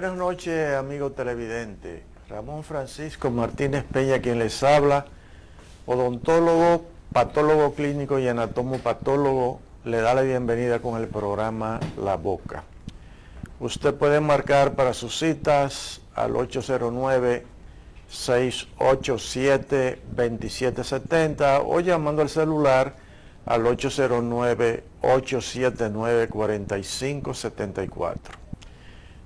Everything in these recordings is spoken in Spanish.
Buenas noches, amigo televidente. Ramón Francisco Martínez Peña, quien les habla, odontólogo, patólogo clínico y anatomopatólogo, le da la bienvenida con el programa La Boca. Usted puede marcar para sus citas al 809-687-2770 o llamando al celular al 809-879-4574.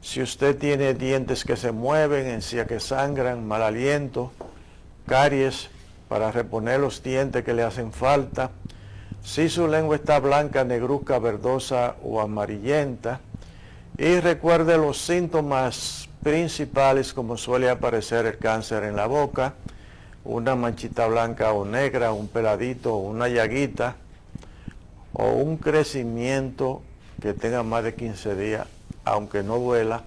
Si usted tiene dientes que se mueven, encías que sangran, mal aliento, caries, para reponer los dientes que le hacen falta, si su lengua está blanca, negruzca, verdosa o amarillenta, y recuerde los síntomas principales como suele aparecer el cáncer en la boca, una manchita blanca o negra, un peladito o una llaguita, o un crecimiento que tenga más de 15 días, aunque no duela.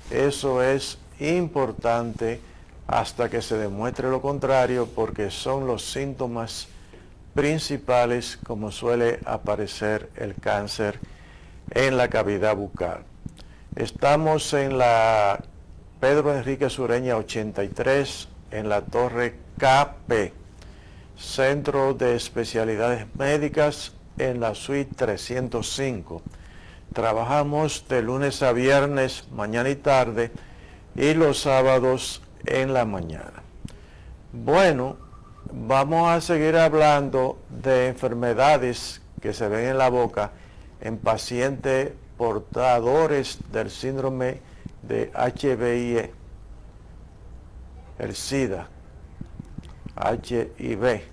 Eso es importante hasta que se demuestre lo contrario, porque son los síntomas principales como suele aparecer el cáncer en la cavidad bucal. Estamos en la Pedro Enrique Sureña 83, en la Torre KP, Centro de Especialidades Médicas, en la suite 305. Trabajamos de lunes a viernes, mañana y tarde, y los sábados en la mañana. Bueno, vamos a seguir hablando de enfermedades que se ven en la boca en pacientes portadores del síndrome de HIV, el SIDA, HIV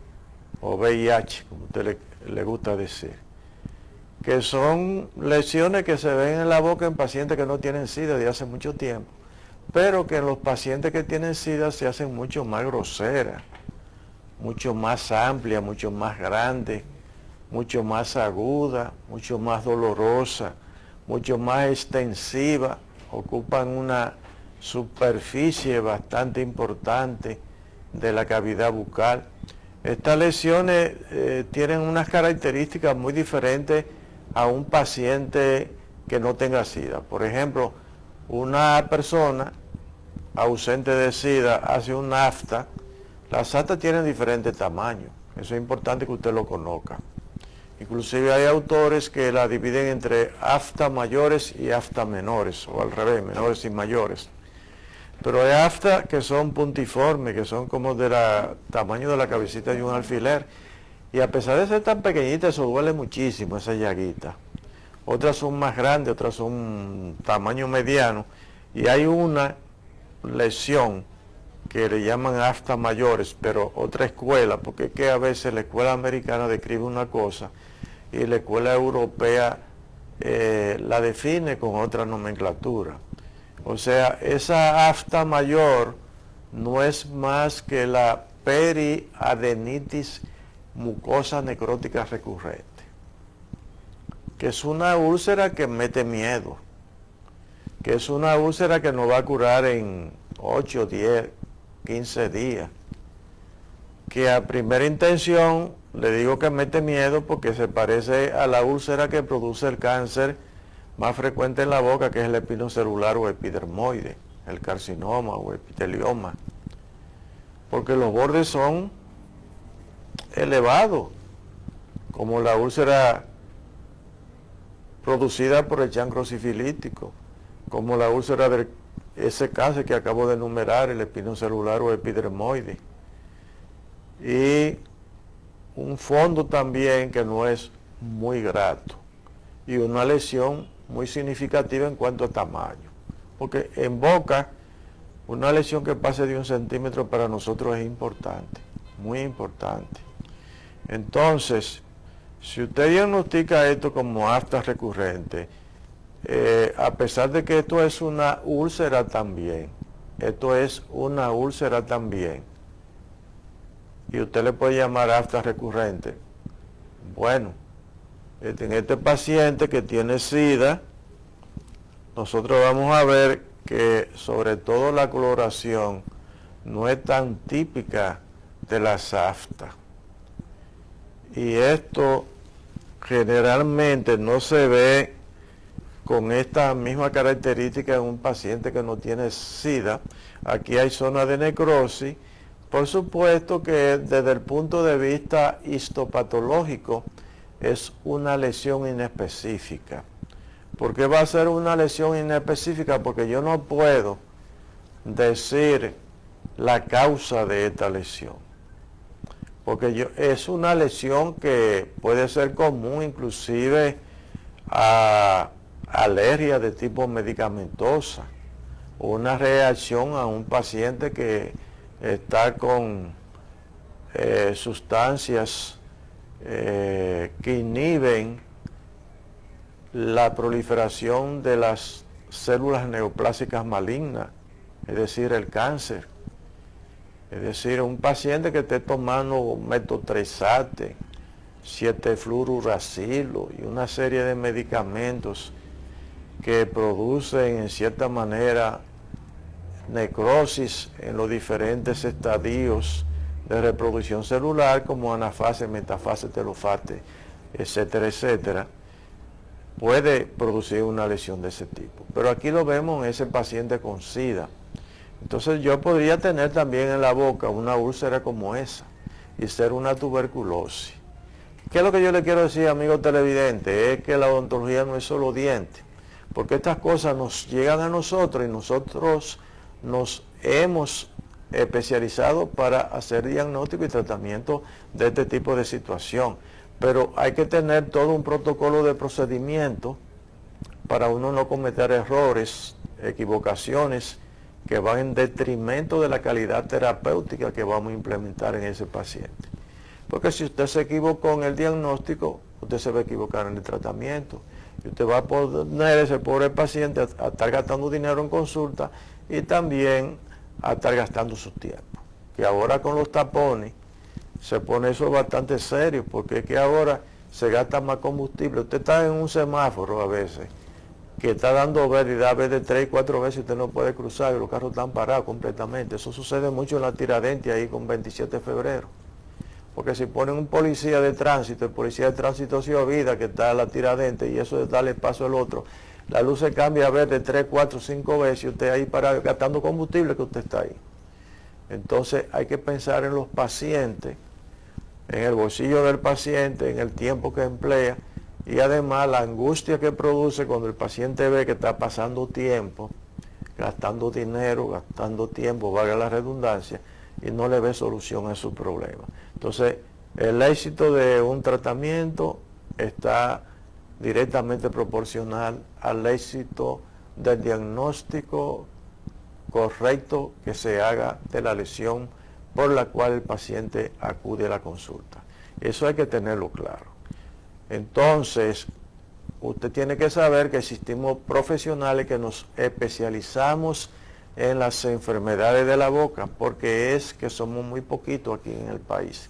o VIH, como a usted le gusta decir, que son lesiones que se ven en la boca en pacientes que no tienen SIDA de hace mucho tiempo, pero que en los pacientes que tienen SIDA se hacen mucho más groseras, mucho más amplias, mucho más grandes, mucho más aguda, mucho más dolorosa, mucho más extensiva, ocupan una superficie bastante importante de la cavidad bucal. Estas lesiones tienen unas características muy diferentes a un paciente que no tenga SIDA. Por ejemplo, una persona ausente de SIDA hace un afta. Las aftas tienen diferentes tamaños. Eso es importante que usted lo conozca. Inclusive hay autores que la dividen entre aftas mayores y aftas menores, o al revés, menores y mayores. Pero hay aftas que son puntiformes, que son como del tamaño de la cabecita de un alfiler. Y a pesar de ser tan pequeñitas, eso duele muchísimo, esa llaguita. Otras son más grandes, otras son tamaño mediano. Y hay una lesión que le llaman aftas mayores, pero otra escuela, porque es que a veces la escuela americana describe una cosa y la escuela europea la define con otra nomenclatura. O sea, esa afta mayor no es más que la periadenitis mucosa necrótica recurrente, que es una úlcera que mete miedo, que es una úlcera que nos va a curar en 8, 10, 15 días, que a primera intención le digo que mete miedo porque se parece a la úlcera que produce el cáncer más frecuente en la boca, que es el espinocelular o epidermoide, el carcinoma o epitelioma, porque los bordes son elevados, como la úlcera producida por el chancro sifilítico, como la úlcera de ese cáncer que acabo de enumerar, el espinocelular o epidermoide, y un fondo también que no es muy grato, y una lesión muy significativa en cuanto a tamaño, porque en boca una lesión que pase de 1 centímetro para nosotros es importante, muy importante. Entonces, si usted diagnostica esto como afta recurrente, a pesar de que esto es una úlcera también, y usted le puede llamar afta recurrente, bueno, en este paciente que tiene SIDA, nosotros vamos a ver que sobre todo la coloración no es tan típica de las aftas. Y esto generalmente no se ve con esta misma característica en un paciente que no tiene SIDA. Aquí hay zona de necrosis. Por supuesto que desde el punto de vista histopatológico es una lesión inespecífica. ¿Por qué va a ser una lesión inespecífica? Porque yo no puedo decir la causa de esta lesión. Porque es una lesión que puede ser común inclusive a alergia de tipo medicamentosa o una reacción a un paciente que está con sustancias que inhiben la proliferación de las células neoplásicas malignas, es decir, el cáncer. Es decir, un paciente que esté tomando metotrexate, 7-fluoruracilo y una serie de medicamentos que producen en cierta manera necrosis en los diferentes estadios de reproducción celular como anafase, metafase, telofase, etcétera, etcétera, puede producir una lesión de ese tipo. Pero aquí lo vemos en ese paciente con SIDA. Entonces yo podría tener también en la boca una úlcera como esa y ser una tuberculosis. ¿Qué es lo que yo le quiero decir, amigo televidente? Es que la odontología no es solo dientes, porque estas cosas nos llegan a nosotros y nosotros nos hemos especializado para hacer diagnóstico y tratamiento de este tipo de situación. Pero hay que tener todo un protocolo de procedimiento para uno no cometer errores, equivocaciones que van en detrimento de la calidad terapéutica que vamos a implementar en ese paciente. Porque si usted se equivocó en el diagnóstico, usted se va a equivocar en el tratamiento. Y usted va a poner a ese pobre paciente a estar gastando dinero en consulta y también a estar gastando su tiempo. Que ahora con los tapones se pone eso bastante serio, porque es que ahora se gasta más combustible. Usted está en un semáforo a veces, que está dando verde y da verde 3 y 4 veces y usted no puede cruzar y los carros están parados completamente. Eso sucede mucho en la Tiradentes ahí con 27 de febrero. Porque si ponen un policía de tránsito, el policía de tránsito se olvida que está en la Tiradentes y eso es darle paso al otro. La luz se cambia a verde 3, 4, 5 veces y usted ahí parado gastando combustible que usted está ahí. Entonces hay que pensar en los pacientes, en el bolsillo del paciente, en el tiempo que emplea y además la angustia que produce cuando el paciente ve que está pasando tiempo, gastando dinero, gastando tiempo, valga la redundancia, y no le ve solución a su problema. Entonces, el éxito de un tratamiento está directamente proporcional al éxito del diagnóstico correcto que se haga de la lesión por la cual el paciente acude a la consulta. Eso hay que tenerlo claro. Entonces, usted tiene que saber que existimos profesionales que nos especializamos en las enfermedades de la boca, porque es que somos muy poquitos aquí en el país.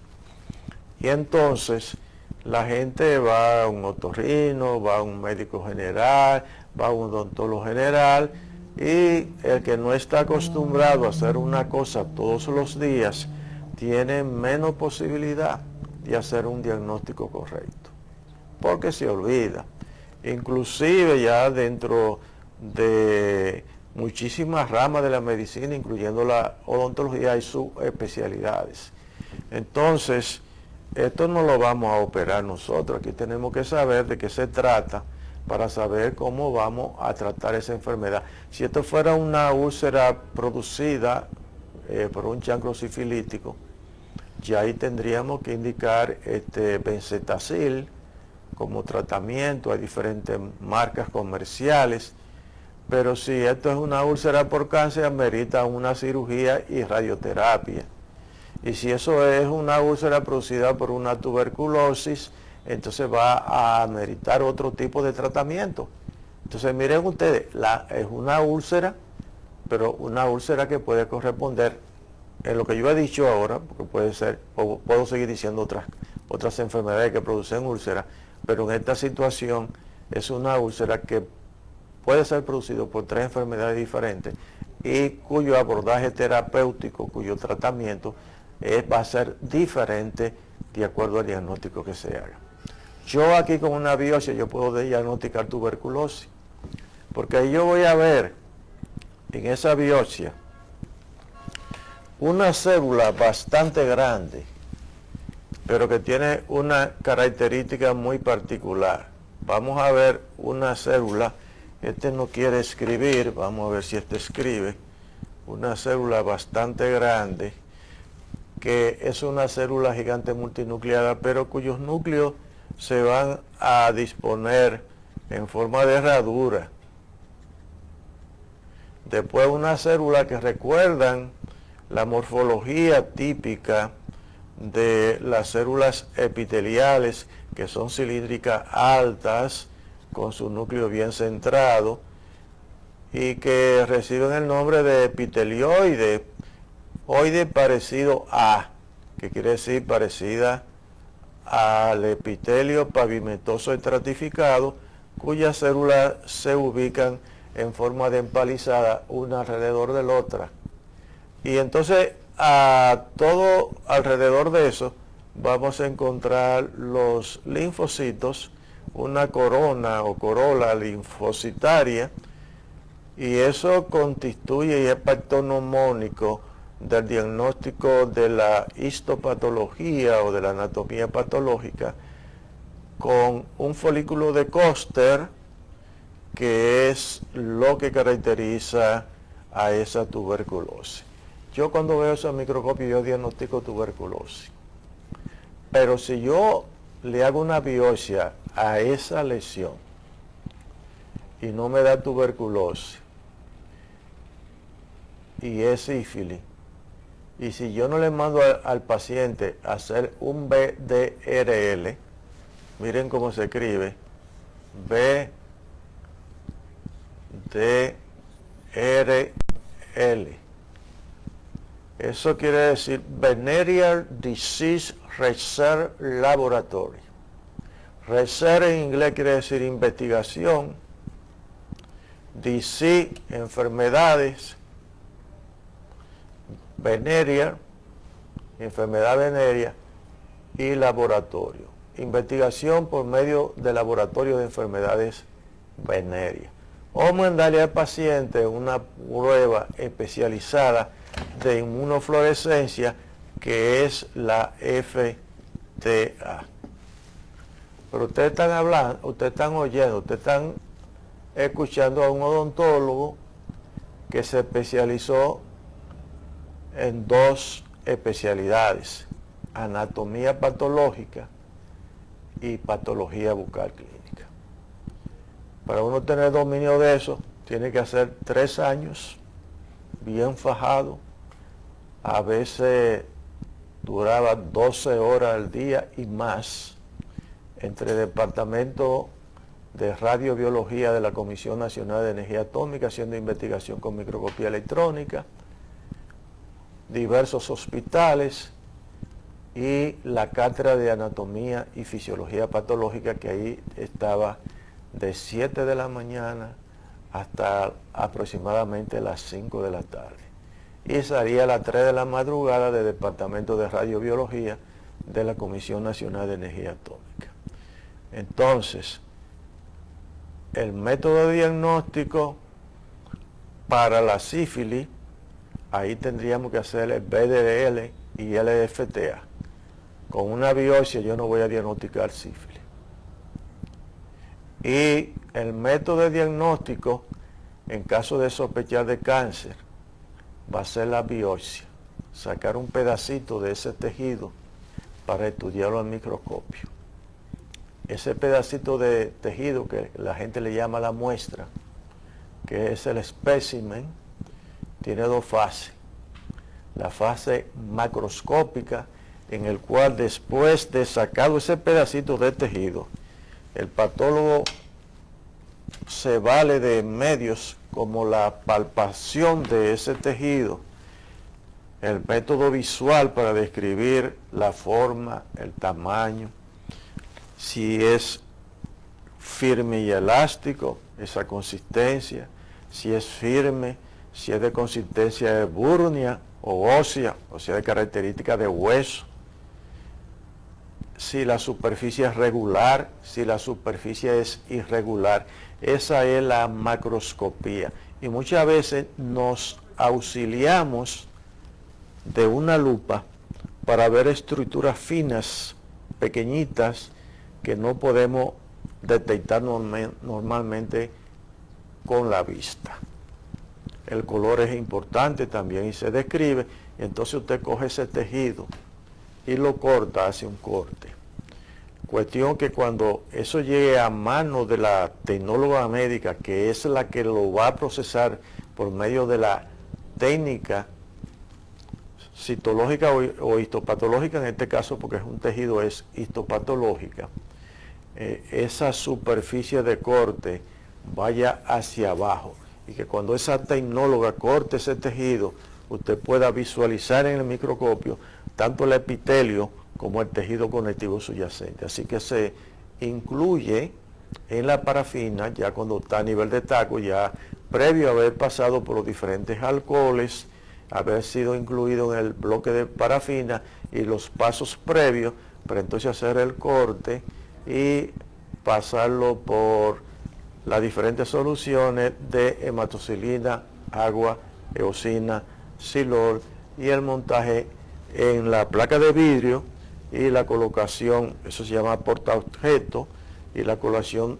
Y entonces, la gente va a un otorrino, va a un médico general, va a un odontólogo general, y el que no está acostumbrado a hacer una cosa todos los días, tiene menos posibilidad de hacer un diagnóstico correcto, porque se olvida. Inclusive ya dentro de muchísimas ramas de la medicina, incluyendo la odontología, hay subespecialidades. Entonces, esto no lo vamos a operar nosotros, aquí tenemos que saber de qué se trata para saber cómo vamos a tratar esa enfermedad. Si esto fuera una úlcera producida por un chancro sifilítico, ya ahí tendríamos que indicar benzetacil como tratamiento. Hay diferentes marcas comerciales, pero si esto es una úlcera por cáncer, amerita una cirugía y radioterapia. Y si eso es una úlcera producida por una tuberculosis, entonces va a ameritar otro tipo de tratamiento. Entonces miren ustedes, es una úlcera, pero una úlcera que puede corresponder en lo que yo he dicho ahora, porque puede ser, puedo seguir diciendo otras enfermedades que producen úlceras, pero en esta situación es una úlcera que puede ser producido por 3 enfermedades diferentes y cuyo abordaje terapéutico, cuyo tratamiento va a ser diferente de acuerdo al diagnóstico que se haga. Yo aquí con una biopsia yo puedo diagnosticar tuberculosis, porque ahí yo voy a ver en esa biopsia una célula bastante grande, pero que tiene una característica muy particular. Vamos a ver una célula, este no quiere escribir, vamos a ver si este escribe, una célula bastante grande, que es una célula gigante multinucleada, pero cuyos núcleos se van a disponer en forma de herradura. Después una célula que recuerdan la morfología típica de las células epiteliales, que son cilíndricas altas, con su núcleo bien centrado, y que reciben el nombre de epitelioide, oide parecido a, que quiere decir parecida al epitelio pavimentoso estratificado, cuyas células se ubican en forma de empalizada una alrededor de la otra. Y entonces a todo alrededor de eso vamos a encontrar los linfocitos, una corona o corola linfocitaria, y eso constituye y es patognomónico del diagnóstico de la histopatología o de la anatomía patológica, con un folículo de Koster, que es lo que caracteriza a esa tuberculosis. Yo cuando veo esa microscopio yo diagnostico tuberculosis, pero si yo le hago una biopsia a esa lesión y no me da tuberculosis y es sífilis, y si yo no le mando al paciente a hacer un BDRL, miren cómo se escribe, BDRL. Eso quiere decir Venereal Disease Research Laboratory. Research en inglés quiere decir investigación, disease, enfermedades, venerea, enfermedad venérea, y laboratorio, investigación por medio de laboratorio de enfermedades venéreas. O mandarle al paciente una prueba especializada de inmunofluorescencia, que es la FTA. Pero ustedes están hablando, ustedes están oyendo, ustedes están escuchando a un odontólogo que se especializó en dos especialidades: anatomía patológica y patología bucal clínica. Para uno tener dominio de eso, tiene que hacer 3 años bien fajado, a veces duraba 12 horas al día y más, entre el Departamento de Radiobiología de la Comisión Nacional de Energía Atómica, haciendo investigación con microscopía electrónica, diversos hospitales y la cátedra de anatomía y fisiología patológica, que ahí estaba de 7 de la mañana hasta aproximadamente las 5 de la tarde. Y salía a las 3 de la madrugada del Departamento de Radiobiología de la Comisión Nacional de Energía Atómica. Entonces, el método de diagnóstico para la sífilis, ahí tendríamos que hacer el BDRL y el FTA. Con una biopsia yo no voy a diagnosticar sífilis. Y el método de diagnóstico, en caso de sospechar de cáncer, va a ser la biopsia, sacar un pedacito de ese tejido para estudiarlo al microscopio. Ese pedacito de tejido que la gente le llama la muestra, que es el espécimen, tiene 2 fases. La fase macroscópica, en el cual después de sacado ese pedacito de tejido, el patólogo se vale de medios como la palpación de ese tejido, el método visual para describir la forma, el tamaño, si es firme y elástico, esa consistencia, si es firme, si es de consistencia ebúrnea o ósea, o sea, de características de hueso, si la superficie es regular, si la superficie es irregular. Esa es la macroscopía. Y muchas veces nos auxiliamos de una lupa para ver estructuras finas, pequeñitas, que no podemos detectar normalmente con la vista. El color es importante también y se describe, y entonces usted coge ese tejido y lo corta, hace un corte. Cuestión que cuando eso llegue a manos de la tecnóloga médica, que es la que lo va a procesar por medio de la técnica citológica o histopatológica, en este caso porque es un tejido, es histopatológica, esa superficie de corte vaya hacia abajo y que cuando esa tecnóloga corte ese tejido, usted pueda visualizar en el microscopio tanto el epitelio como el tejido conectivo subyacente. Así que se incluye en la parafina, ya cuando está a nivel de taco, ya previo a haber pasado por los diferentes alcoholes, haber sido incluido en el bloque de parafina y los pasos previos, para entonces hacer el corte y pasarlo por las diferentes soluciones de hematocilina, agua, eosina, silol y el montaje en la placa de vidrio y la colocación, eso se llama portaobjeto, y la colocación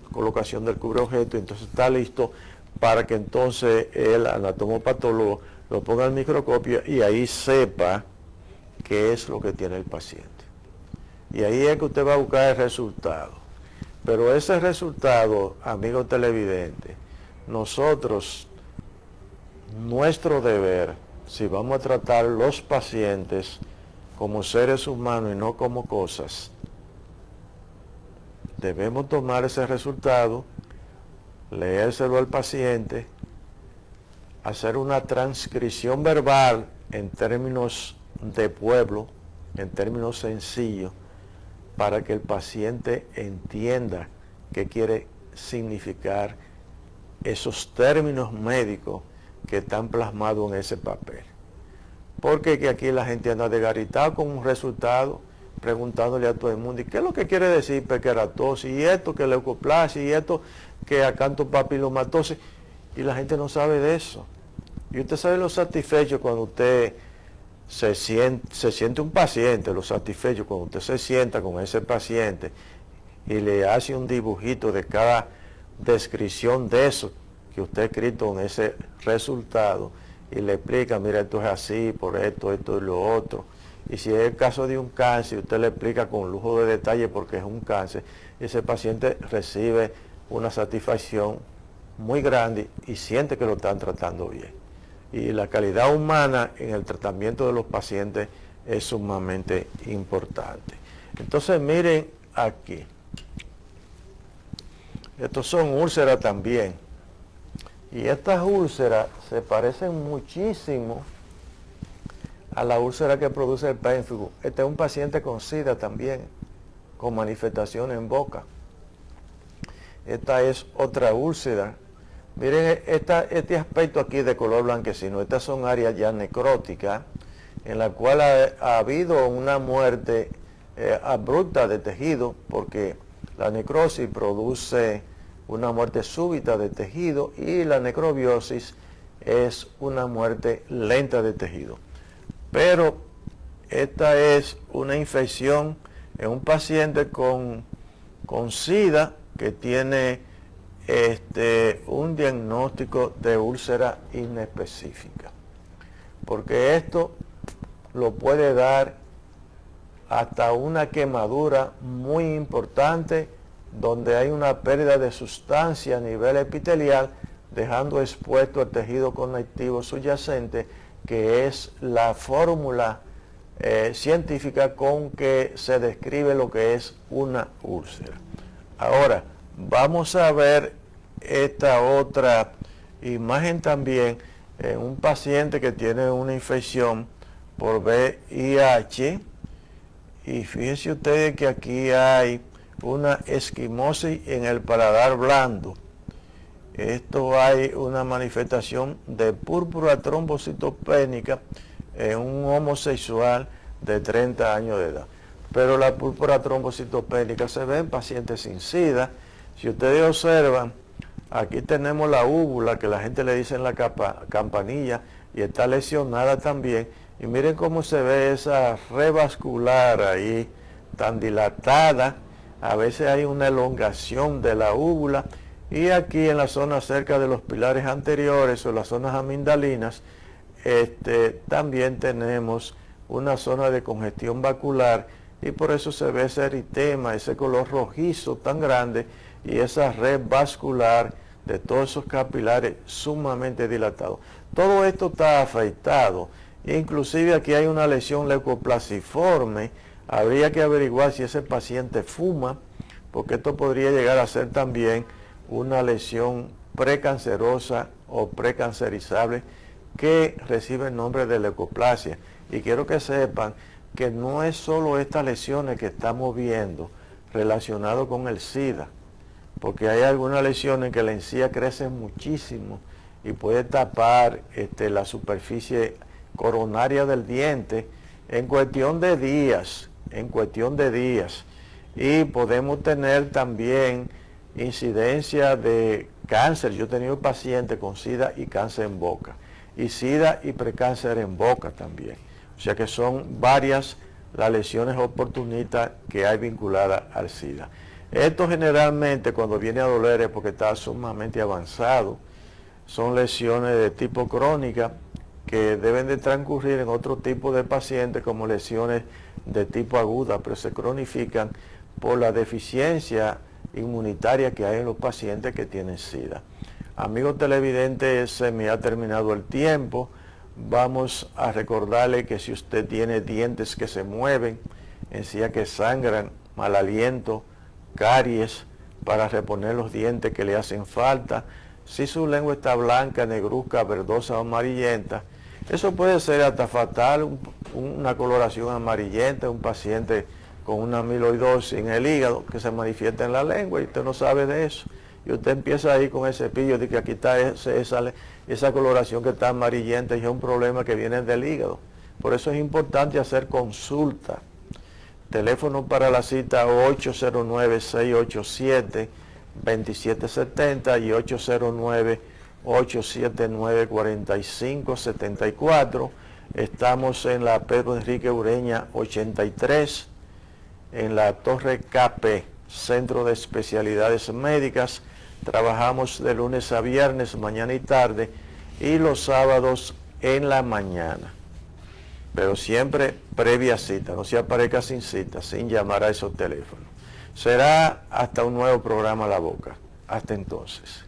del cubreobjeto. Entonces está listo para que entonces el anatomopatólogo lo ponga al microscopio y ahí sepa qué es lo que tiene el paciente. Y ahí es que usted va a buscar el resultado. Pero ese resultado, amigo televidente, nosotros, nuestro deber, si vamos a tratar los pacientes como seres humanos y no como cosas, debemos tomar ese resultado, leérselo al paciente, hacer una transcripción verbal en términos de pueblo, en términos sencillos, para que el paciente entienda qué quiere significar esos términos médicos que están plasmados en ese papel. Porque que aquí la gente anda desgaritado con un resultado, preguntándole a todo el mundo, ¿y qué es lo que quiere decir pequeratosis? Y esto que leucoplasia, y esto que acantopapilomatosis, y la gente no sabe de eso. Y usted sabe lo satisfecho cuando usted se siente un paciente, lo satisfecho cuando usted se sienta con ese paciente y le hace un dibujito de cada descripción de eso que usted ha escrito en ese resultado y le explica, mira, esto es así, por esto, esto y lo otro. Y si es el caso de un cáncer, usted le explica con lujo de detalle porque es un cáncer, ese paciente recibe una satisfacción muy grande y siente que lo están tratando bien. Y la calidad humana en el tratamiento de los pacientes es sumamente importante. Entonces miren aquí, estos son úlceras también, y estas úlceras se parecen muchísimo a la úlcera que produce el pénfigo. Este es un paciente con SIDA también, con manifestación en boca. Esta es otra úlcera. Miren este aspecto aquí de color blanquecino. Estas son áreas ya necróticas, en la cual ha habido una muerte abrupta de tejido, porque la necrosis produce una muerte súbita de tejido y la necrobiosis es una muerte lenta de tejido. Pero esta es una infección en un paciente con SIDA que tiene un diagnóstico de úlcera inespecífica, porque esto lo puede dar hasta una quemadura muy importante donde hay una pérdida de sustancia a nivel epitelial, dejando expuesto el tejido conectivo subyacente, que es la fórmula científica con que se describe lo que es una úlcera. Ahora, vamos a ver esta otra imagen también en un paciente que tiene una infección por VIH, y fíjense ustedes que aquí hay una esquimosis en el paladar blando. Esto hay una manifestación de púrpura trombocitopénica en un homosexual de 30 años de edad. pero la púrpura trombocitopénica se ve en pacientes sin SIDA. Si ustedes observan, aquí tenemos la úvula, que la gente le dice en la campanilla, y está lesionada también. Y miren cómo se ve esa revascular ahí, tan dilatada. A veces hay una elongación de la úvula. Y aquí en la zona cerca de los pilares anteriores o las zonas amigdalinas, también tenemos una zona de congestión vacular, y por eso se ve ese eritema, ese color rojizo tan grande, y esa red vascular de todos esos capilares sumamente dilatados. Todo esto está afectado. Inclusive aquí hay una lesión leucoplasiforme. Habría que averiguar si ese paciente fuma, porque esto podría llegar a ser también una lesión precancerosa o precancerizable que recibe el nombre de leucoplasia. Y quiero que sepan que no es solo estas lesiones que estamos viendo relacionadas con el SIDA, porque hay algunas lesiones que la encía crece muchísimo y puede tapar la superficie coronaria del diente en cuestión de días, y podemos tener también incidencia de cáncer. Yo he tenido pacientes con SIDA y cáncer en boca, y SIDA y precáncer en boca también. O sea que son varias las lesiones oportunistas que hay vinculadas al SIDA. Esto generalmente cuando viene a doler es porque está sumamente avanzado. Son lesiones de tipo crónica que deben de transcurrir en otro tipo de pacientes como lesiones de tipo aguda, pero se cronifican por la deficiencia inmunitaria que hay en los pacientes que tienen SIDA. Amigos televidentes, se me ha terminado el tiempo. Vamos a recordarle que si usted tiene dientes que se mueven, encías que sangran, mal aliento, caries, para reponer los dientes que le hacen falta, si su lengua está blanca, negruzca, verdosa o amarillenta, eso puede ser hasta fatal, una coloración amarillenta, un paciente con una amiloidosis en el hígado que se manifiesta en la lengua y usted no sabe de eso. Y usted empieza ahí con ese cepillo de que aquí está esa coloración que está amarillenta, y es un problema que viene del hígado. Por eso es importante hacer consulta. Teléfono para la cita 809-687-2770 y 809-879-4574. Estamos en la Pedro Enrique Ureña 83, en la Torre KP, Centro de Especialidades Médicas. Trabajamos de lunes a viernes, mañana y tarde, y los sábados en la mañana. Pero siempre previa cita, no se aparezca sin cita, sin llamar a esos teléfonos. Será hasta un nuevo programa La Boca. Hasta entonces.